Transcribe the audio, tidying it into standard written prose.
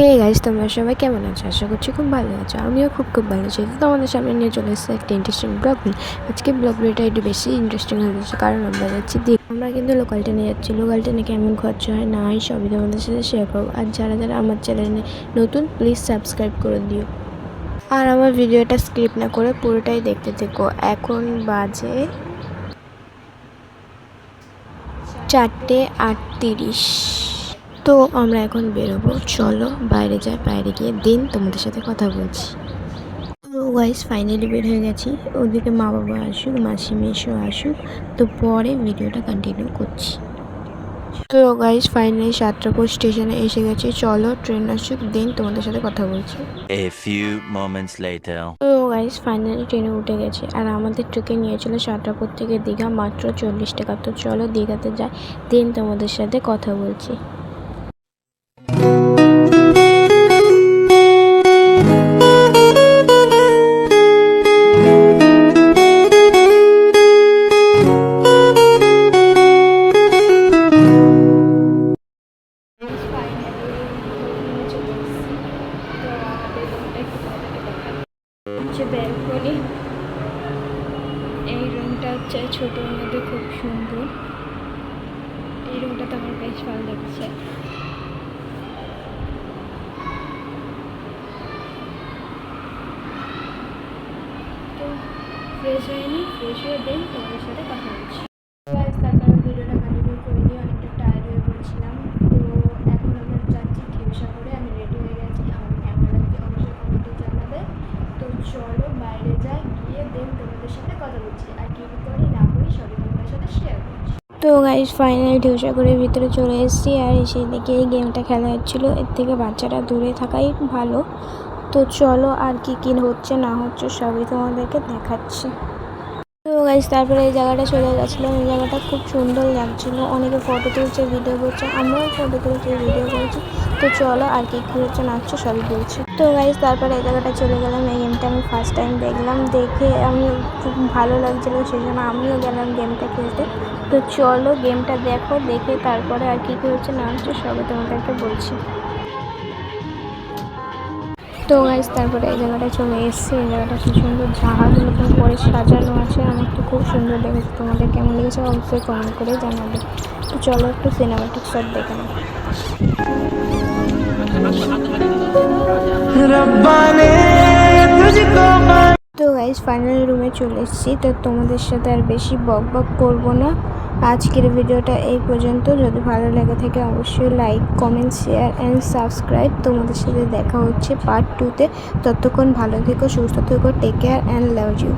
Hey guys, তোমরা সবাই কেমন আছো? আশা করছি খুব ভালো আছো। আমিও খুব ভালো আছি। তো তোমাদের সামনে নিয়ে চলে এসেছে একটা ইন্টারেস্টিং ব্লগ। আজকে ব্লগ ভিডিওটা একটু বেশি ইন্টারেস্টিং হয়ে যাচ্ছে, কারণ আমরা যাচ্ছি আমরা কিন্তু লোকাল ট্রেনে যাচ্ছি। লোকাল ট্রেনে কেমন খরচা হয় না হয় সবই তোমাদের সাথে শেয়ার করবো। আর যারা আমার চ্যানেলে নতুন, প্লিজ সাবস্ক্রাইব করে দিও। আর আমার ভিডিওটা স্কিপ না করে পুরোটাই দেখতে থেকো। এখন বাজে 4:38। তো আমরা এখন বেরোবো, চলো বাইরে যাই। বাইরে গিয়ে তোমাদের সাথে কথা বলছি। তো গাইস ফাইনালি বের হয়ে গেছি। ওদিকে মা বাবা আসুক, মাসি মেশো আসুক, তো পরে ভিডিওটা কন্টিনিউ করছি। তো গাইস ফাইনালি সাতটাপুর স্টেশনে এসে গেছি। চলো ট্রেন আসুক, তোমাদের সাথে কথা বলছি। A few moments later. তো গাইস ফাইনালি ট্রেনে উঠে গেছে, আর আমাদের ট্রেনে নিয়েছিল সাতটাপুর থেকে দীঘা, মাত্র 40 টাকা। তো চলো দীঘাতে যাই, তোমাদের সাথে কথা বলছি। ব্যালকনি, এই রুমটা হচ্ছে ছোটোর মধ্যে খুব সুন্দর। এই রুমটা তো আমার বেশ ভালো লাগছে। তো ফ্রেশ হয়নি, ফ্রেশ হয়ে তোমাদের সাথে কথা বলছি। তারপরে ভিডিওটা কন্টিনিউ করিনি, অনেকটা টায়ার্ড হয়ে পড়েছিলাম। তো এখন আমরা যাচ্ছি ঢেউসাগরে। আমি রেডি হয়ে গেছি, আমার কেমন লাগছে অবশ্যই কমেন্টে জানাবে। তো চলো বাইরে যাই, গিয়ে তোমাদের সাথে কথা বলছি। আর কি করি না করি সবই তোমাদের সাথে শেয়ার করছি। তো গাইস ফাইনালি ঢেউসাগরের ভিতরে চলে এসেছি, আর সেই দিকে এই গেমটা খেলা হচ্ছিলো। এর থেকে বাচ্চারা দূরে থাকাই ভালো। তো চলো আর কি হচ্ছে না হচ্ছে সবই তোমাদেরকে দেখাচ্ছি। তো গাইস তারপরে এই জায়গাটা চলে গেছিলাম। এই জায়গাটা খুব সুন্দর লাগছিল, অনেকে ফটো তুলছে, ভিডিও করছে, আমরাও ফটো তুলছি, ভিডিও করছি। তো চলো আর কি হচ্ছে না হচ্ছে সবই বলছি। তো গাইস তারপরে এই জায়গাটা চলে গেলাম। এই গেমটা আমি ফার্স্ট টাইম দেখলাম, দেখে আমি খুব ভালো লাগছিলো, সেই জন্য আমিও গেলাম গেমটা খেলতে। তো চলো গেমটা দেখো, দেখে তারপরে আর কি হচ্ছে না হচ্ছে সবই তোমাদেরকে বলছি। তো গাইস তারপরে এই জায়গাটা চলে এসেছি। এই জায়গাটা খুব সুন্দর, জাহাজ মতন করে সাজানো আছে, আমার তো খুব সুন্দর লেগেছে। তোমাদের কেমন লেগেছে অবশ্যই কমেন্ট করে জানাবে। তো চলো একটু সিনেমাটিক শট দেখে নাও। তো গাইস ফাইনালি রুমে চলে এসেছি। তো তোমাদের সাথে আর বেশি বক করবো না। আজকের ভিডিওটা এই পর্যন্ত। যদি ভালো লেগে থাকে অবশ্যই like, comment, share and subscribe. তোমাদের সাথে দেখা হচ্ছে পার্ট 2-তে। ততক্ষণ ভালো থেকো, সুস্থ থেকো, take care and love you.